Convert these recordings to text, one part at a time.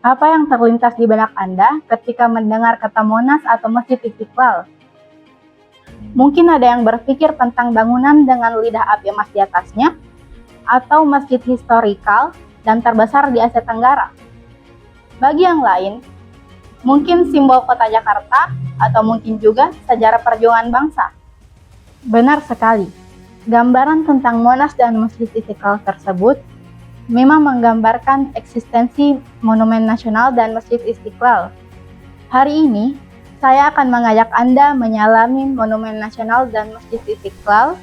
Apa yang terlintas di benak Anda ketika mendengar kata Monas atau Masjid Istiqlal? Mungkin ada yang berpikir tentang bangunan dengan lidah api emas di atasnya, atau masjid historikal dan terbesar di Asia Tenggara. Bagi yang lain, mungkin simbol kota Jakarta, atau mungkin juga sejarah perjuangan bangsa. Benar sekali, gambaran tentang Monas dan Masjid Istiqlal tersebut memang menggambarkan eksistensi Monumen Nasional dan Masjid Istiqlal. Hari ini, saya akan mengajak Anda menyelami Monumen Nasional dan Masjid Istiqlal,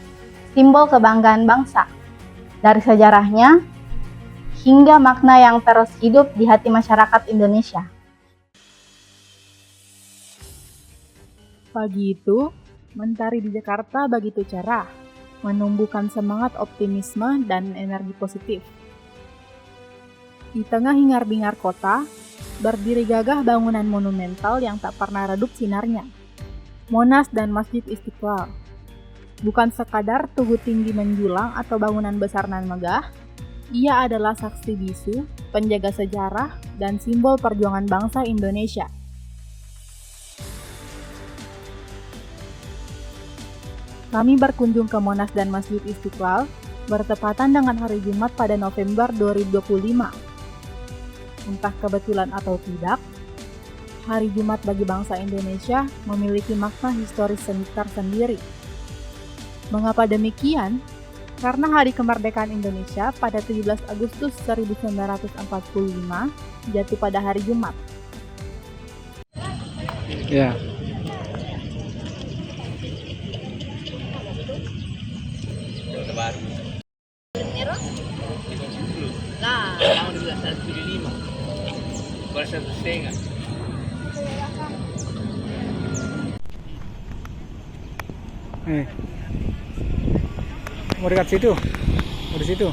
simbol kebanggaan bangsa. Dari sejarahnya, hingga makna yang terus hidup di hati masyarakat Indonesia. Pagi itu, mentari di Jakarta begitu cerah, menumbuhkan semangat optimisme dan energi positif. Di tengah hingar-bingar kota, berdiri gagah bangunan monumental yang tak pernah redup sinarnya. Monas dan Masjid Istiqlal. Bukan sekadar tugu tinggi menjulang atau bangunan besar nan megah, ia adalah saksi bisu, penjaga sejarah, dan simbol perjuangan bangsa Indonesia. Kami berkunjung ke Monas dan Masjid Istiqlal bertepatan dengan hari Jumat pada November 2025. Entah kebetulan atau tidak, Hari Jumat bagi bangsa Indonesia memiliki makna historis tersendiri. Mengapa demikian? Karena Hari Kemerdekaan Indonesia pada 17 Agustus 1945 jatuh pada hari Jumat. Ya. Nah, tahun 1975 baru 1,5. Mau dekat situ? Mau di situ?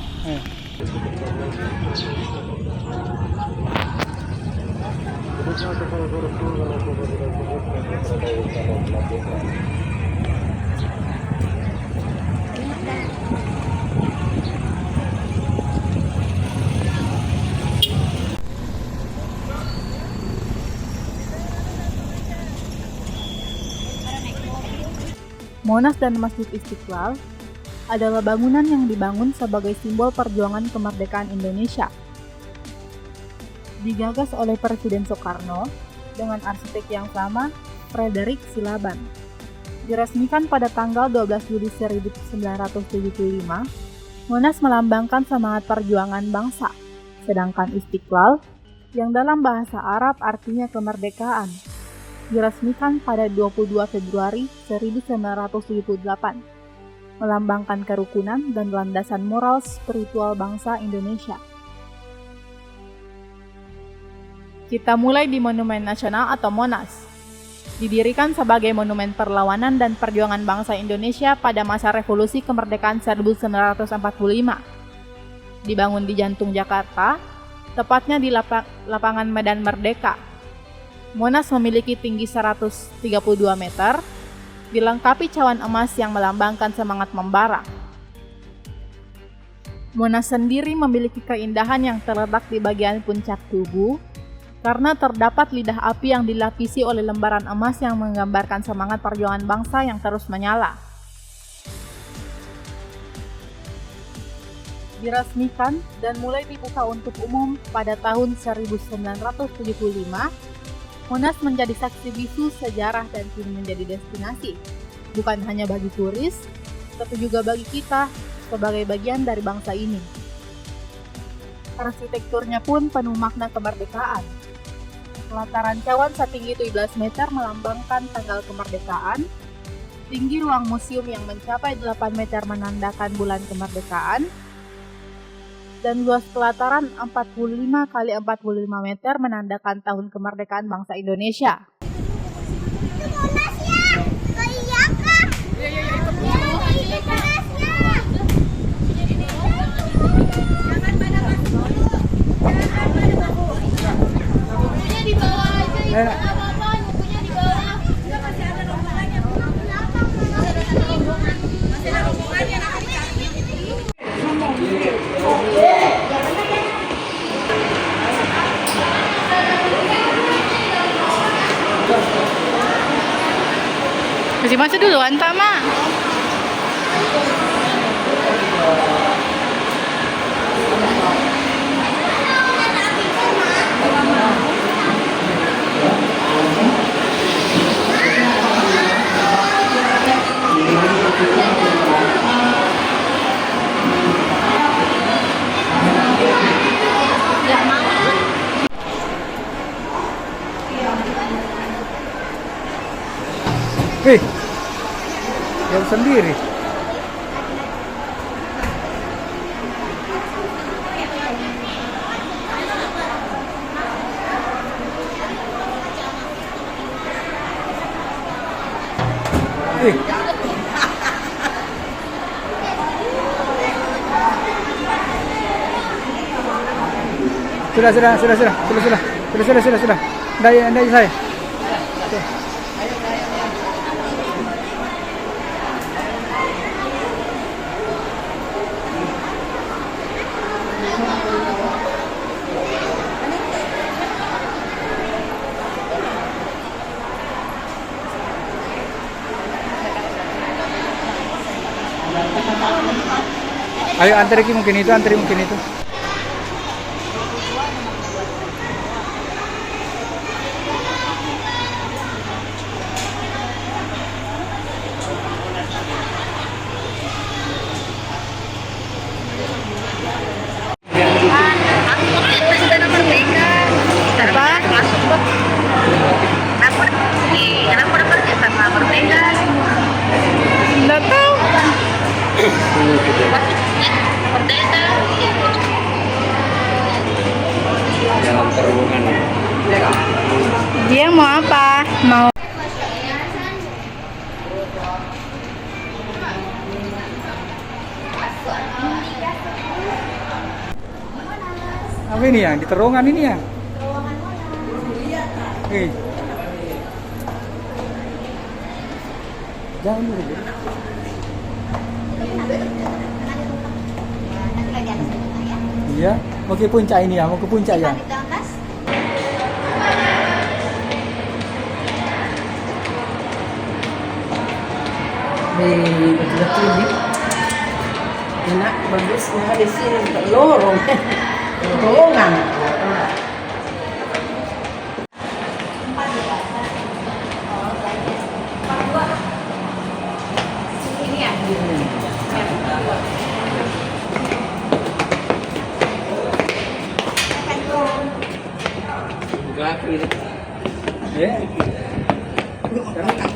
Monas dan Masjid Istiqlal adalah bangunan yang dibangun sebagai simbol perjuangan kemerdekaan Indonesia. Digagas oleh Presiden Soekarno dengan arsitek yang sama, Frederick Silaban. Diresmikan pada tanggal 12 Juli 1975, Monas melambangkan semangat perjuangan bangsa, sedangkan Istiqlal, yang dalam bahasa Arab artinya kemerdekaan, diresmikan pada 22 Februari 1978, melambangkan kerukunan dan landasan moral spiritual bangsa Indonesia. Kita mulai di Monumen Nasional atau Monas. Didirikan sebagai monumen perlawanan dan perjuangan bangsa Indonesia pada masa Revolusi Kemerdekaan 1945. Dibangun di jantung Jakarta, tepatnya di lapangan Medan Merdeka. Monas memiliki tinggi 132 meter, dilengkapi cawan emas yang melambangkan semangat membara. Monas sendiri memiliki keindahan yang terletak di bagian puncak tugu, karena terdapat lidah api yang dilapisi oleh lembaran emas yang menggambarkan semangat perjuangan bangsa yang terus menyala. Diresmikan dan mulai dibuka untuk umum pada tahun 1975, Monas menjadi saksi bisu sejarah dan kini menjadi destinasi, bukan hanya bagi turis, tapi juga bagi kita sebagai bagian dari bangsa ini. Arsitekturnya pun penuh makna kemerdekaan. Pelataran cawan setinggi 17 meter melambangkan tanggal kemerdekaan, tinggi ruang museum yang mencapai 8 meter menandakan bulan kemerdekaan, dan luas pelataran 45 kali 45 meter menandakan tahun kemerdekaan bangsa Indonesia. masuk duluan, Tama. Jauh sendiri. Sudah. Ndai saya. Ayo antri mungkin itu. Nggak tahu. Dalam terowongan. Dia mau apa? Mau Apa ini ya? Di terowongan ini ya? Jangan dulu. Iya, mau ke puncak ini ya, mau ke puncak ya. Betul-betul ini enak, bagus. Nah, di sini lorong, terowongan. Ya.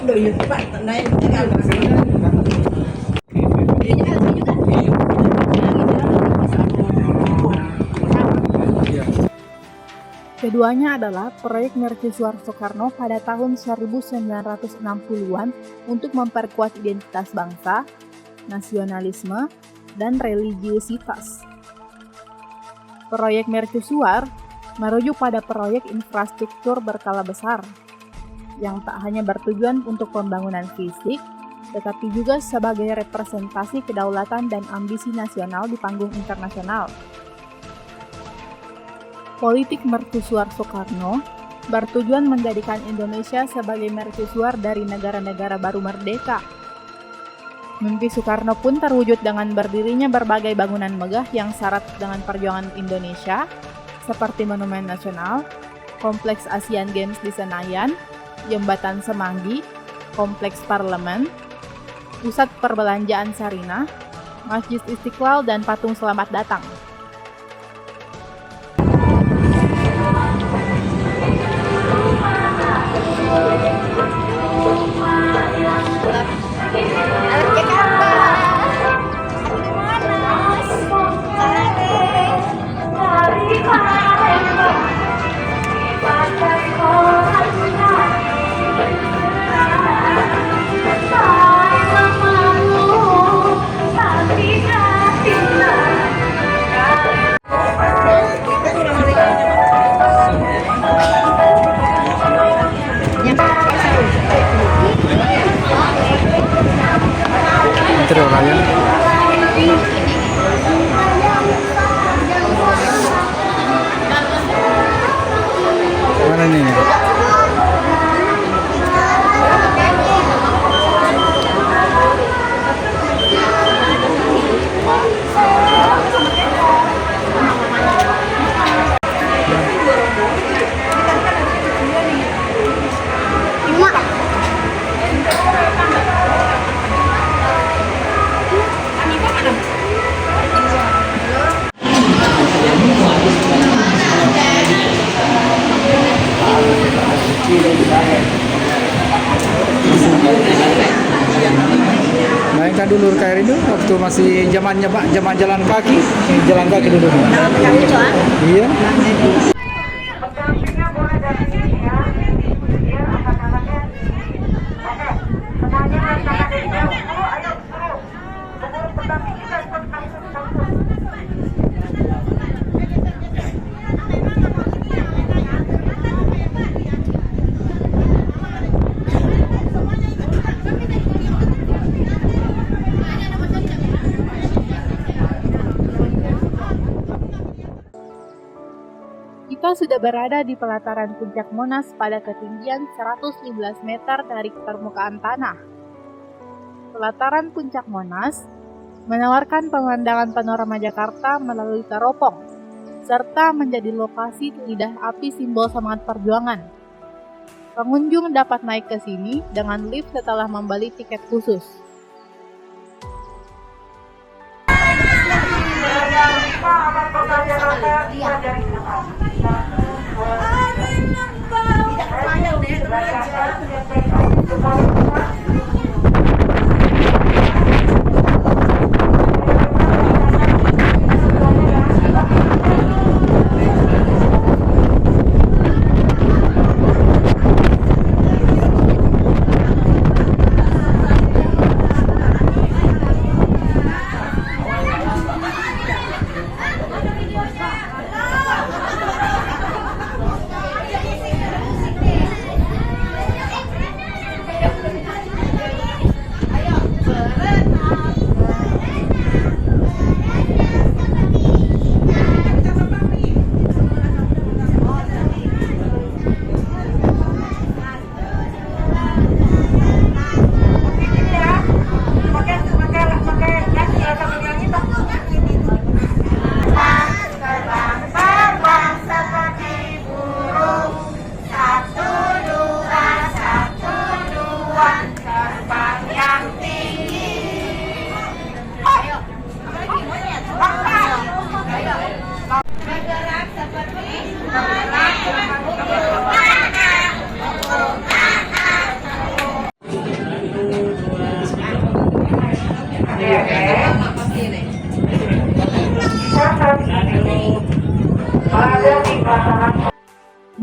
Udah ya, Pak, naik tinggal. Keduanya adalah proyek Mercusuar Soekarno pada tahun 1960-an untuk memperkuat identitas bangsa, nasionalisme, dan religiusitas. Proyek Mercusuar merujuk pada proyek infrastruktur berskala besar yang tak hanya bertujuan untuk pembangunan fisik, tetapi juga sebagai representasi kedaulatan dan ambisi nasional di panggung internasional. Politik Mercusuar Soekarno bertujuan menjadikan Indonesia sebagai mercusuar dari negara-negara baru merdeka. Mimpi Soekarno pun terwujud dengan berdirinya berbagai bangunan megah yang syarat dengan perjuangan Indonesia, seperti Monumen Nasional, Kompleks Asian Games di Senayan, Jembatan Semanggi, Kompleks Parlemen, Pusat Perbelanjaan Sarinah, Masjid Istiqlal, dan Patung Selamat Datang. dulu KRI dulu waktu masih zamannya Pak, zaman jalan kaki dulu. Iya. Kita sudah berada di pelataran puncak Monas pada ketinggian 115 meter dari permukaan tanah. Pelataran puncak Monas menawarkan pemandangan panorama Jakarta melalui teropong, serta menjadi lokasi lidah api simbol semangat perjuangan. Pengunjung dapat naik ke sini dengan lift setelah membeli tiket khusus.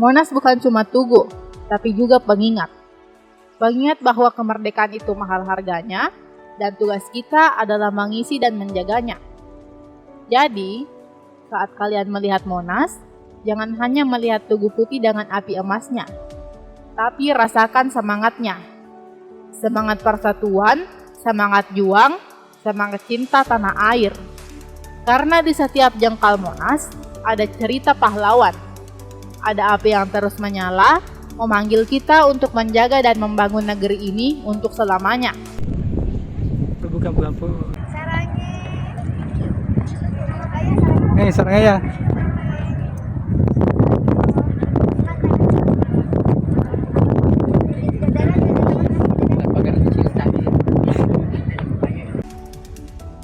Monas bukan cuma tugu, tapi juga pengingat. Pengingat bahwa kemerdekaan itu mahal harganya, dan tugas kita adalah mengisi dan menjaganya. Jadi, saat kalian melihat Monas, jangan hanya melihat Tugu Putih dengan api emasnya, tapi rasakan semangatnya. Semangat persatuan, semangat juang, semangat cinta tanah air. Karena di setiap jengkal Monas, ada cerita pahlawan. Ada api yang terus menyala, memanggil kita untuk menjaga dan membangun negeri ini untuk selamanya. Bukan. Sarangnya.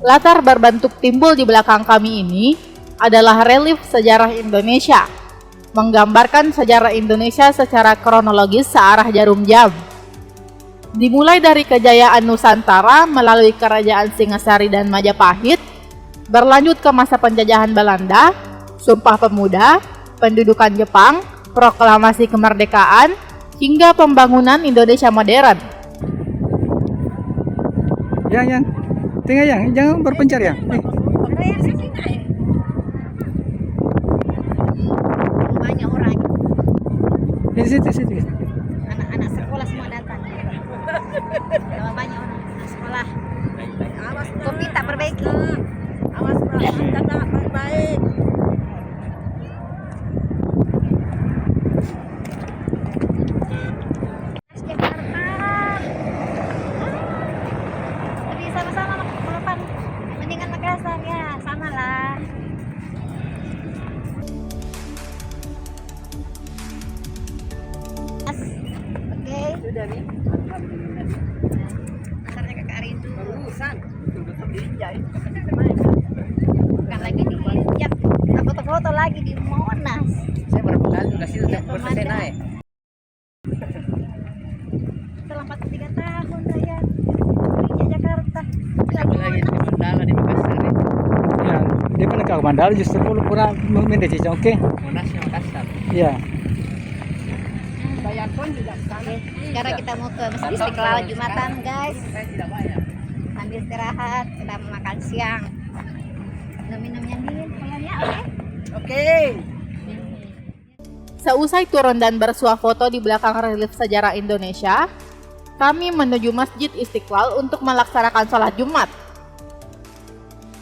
Latar berbentuk timbul di belakang kami ini adalah relief sejarah Indonesia, menggambarkan sejarah Indonesia secara kronologis searah jarum jam. Dimulai dari kejayaan Nusantara melalui kerajaan Singasari dan Majapahit, berlanjut ke masa penjajahan Belanda, Sumpah Pemuda, pendudukan Jepang, proklamasi kemerdekaan, hingga pembangunan Indonesia modern. Yang tengah jangan berpencar ya. Banyak orang, Di situ. anak-anak sekolah semua datang. Banyak orang anak sekolah. Kopi tak perbaiki. Awas jaga baik-baik. Lebih sama-sama melakukan mendingan Makassar ya, sama lah. Oke. Sudah nih. Antarnya ke Kak Rindu. Urusan. Bukan lagi di Jap. Foto-foto lagi di Monas. Saya berapa kali sudah situ Ya, selesai naik. Setelah 43 tahun saya di Jakarta. Nggak pulang ke Mandala justru pura minta cincang oke. Monas yang Makassar. Iya. Bayar pun tidak sama. Sekarang kita mau ke Masjid Istiqlal Jumatan, guys. Saya tidak bayar. Sambil istirahat, kita mau makan siang. Minum yang dingin, kayaknya oke. Oke. Seusai turun dan bersuah foto di belakang relief sejarah Indonesia, kami menuju Masjid Istiqlal untuk melaksanakan sholat Jumat.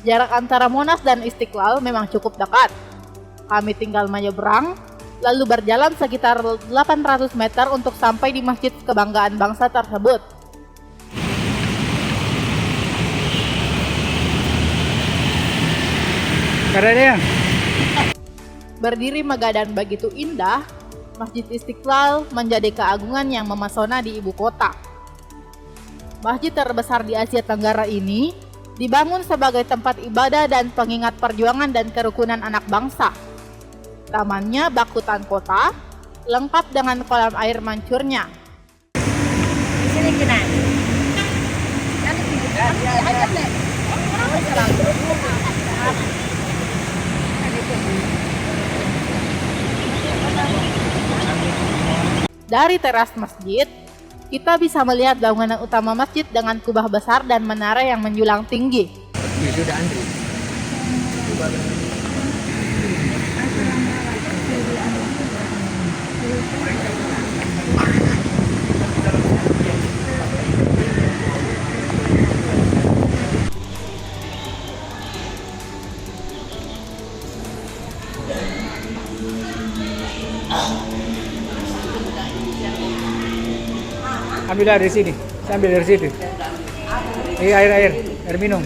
Jarak antara Monas dan Istiqlal memang cukup dekat. Kami tinggal menyeberang, lalu berjalan sekitar 800 meter untuk sampai di Masjid Kebanggaan Bangsa tersebut. Karena Berdiri megah dan begitu indah, Masjid Istiqlal menjadi keagungan yang memesona di ibu kota. Masjid terbesar di Asia Tenggara ini dibangun sebagai tempat ibadah dan pengingat perjuangan dan kerukunan anak bangsa. Tamannya bak hutan kota, lengkap dengan kolam air mancurnya. Di sini kena. Dari teras masjid, kita bisa melihat bangunan utama masjid dengan kubah besar dan menara yang menjulang tinggi. Sudah Andri. ambil dari sini. Saya ambil dari situ. Air minum.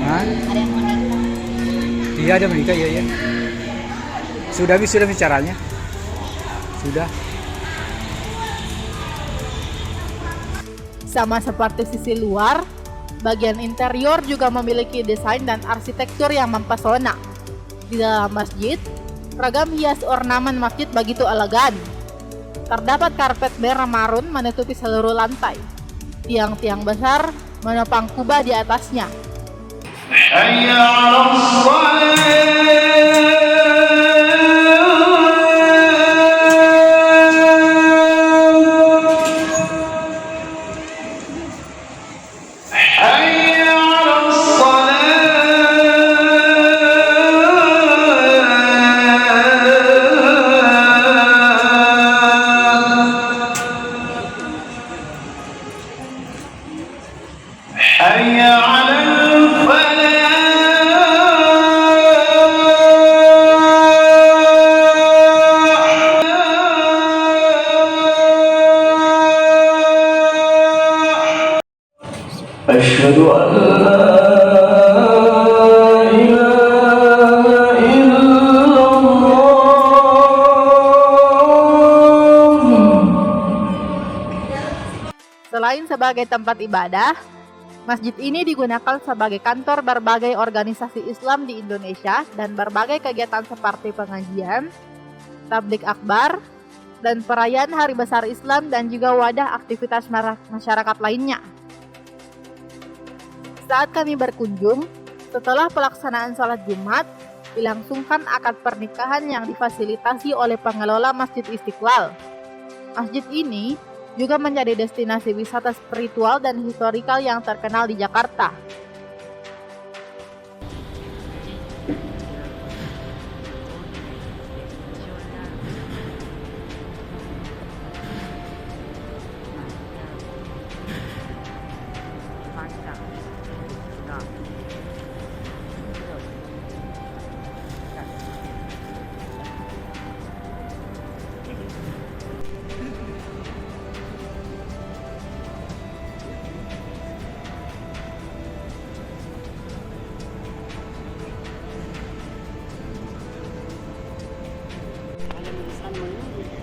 Hah? Ada yang mau nikah. Iya, ada menikah, iya. Sudah bicaranya. Sudah. Sama seperti sisi luar, bagian interior juga memiliki desain dan arsitektur yang mempesona. Di dalam masjid, ragam hias ornamen masjid begitu elegan. Terdapat karpet merah marun menutupi seluruh lantai. Tiang-tiang besar menopang kubah di atasnya. أشهد أن لا إله إلا الله. Selain sebagai tempat ibadah, masjid ini digunakan sebagai kantor berbagai organisasi Islam di Indonesia dan berbagai kegiatan seperti pengajian, tablik akbar, dan perayaan Hari Besar Islam dan juga wadah aktivitas masyarakat lainnya. Saat kami berkunjung, setelah pelaksanaan sholat Jumat, dilangsungkan akad pernikahan yang difasilitasi oleh pengelola Masjid Istiqlal. Masjid ini juga menjadi destinasi wisata spiritual dan historikal yang terkenal di Jakarta.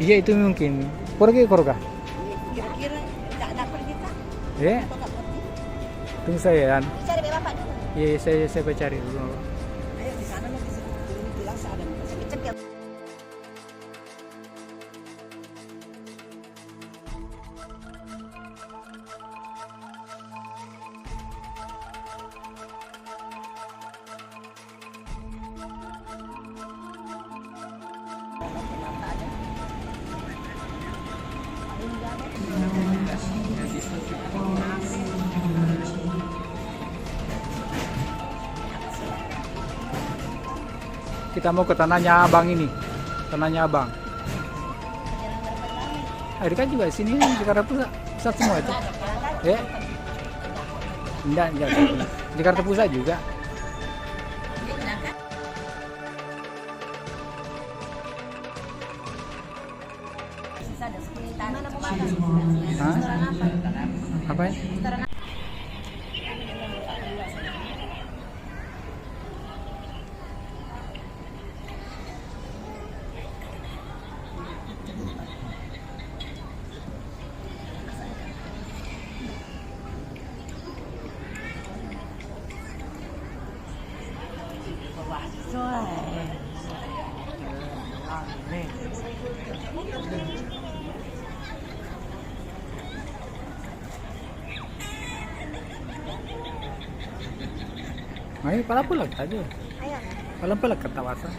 Iya, itu mungkin. Pergi korga. Kira-kira tak dapat kita. Tunggu saya kan. Cari bapak dulu. Iya, saya cari dulu. Ayo di sana nanti bilang ada. Cek ya. Kita mau ke tanahnya abang ini. Tanahnya abang. Dekat juga sini nih, Jakarta Pusat semua itu. Ya. Enggak. Jakarta Pusat juga. Hah? Apa ya? Ay, palapulag tayo. Palapulag ka tawasan.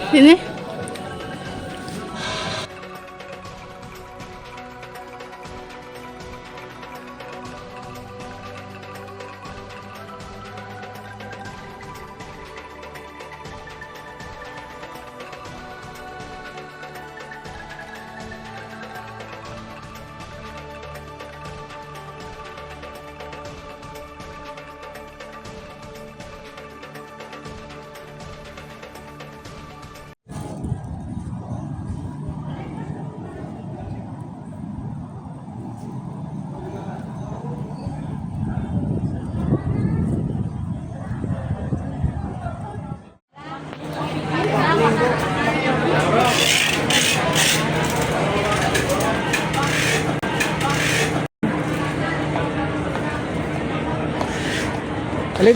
Ini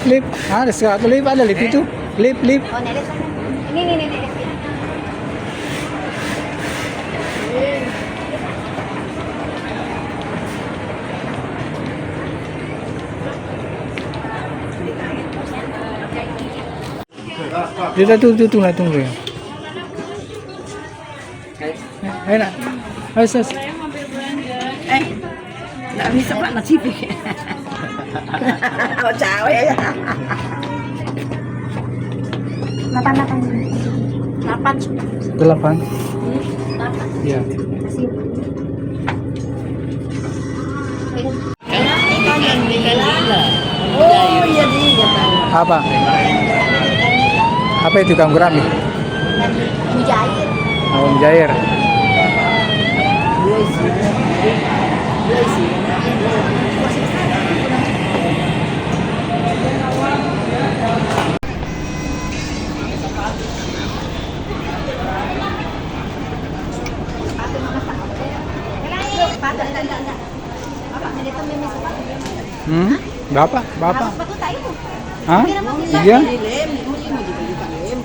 Lip. Ada satu lip, ada lip itu. Lip. Oh, neles. Ini. Dia tunggu ya. Ayo nak. Ayo sus. Nggak bisa Pak nasibnya. Oh, cewek ya. 8. Iya. Oh iya dia. Apa? Apa itu kamu gurami? Mujair. Oh, jair. Berapa? Sepatu tak itu. Hah? Iya.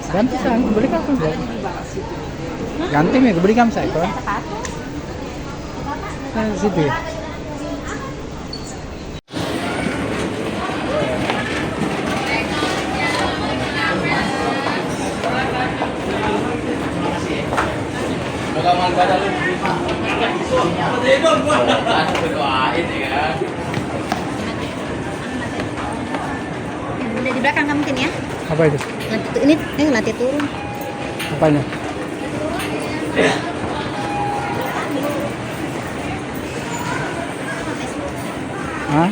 Ganti saya, beli kamu. Ganti nih, beli kamu saya. Situ ya. Udah di belakang nggak mungkin ya? Apa itu? Nanti turun. Apanya? Hah?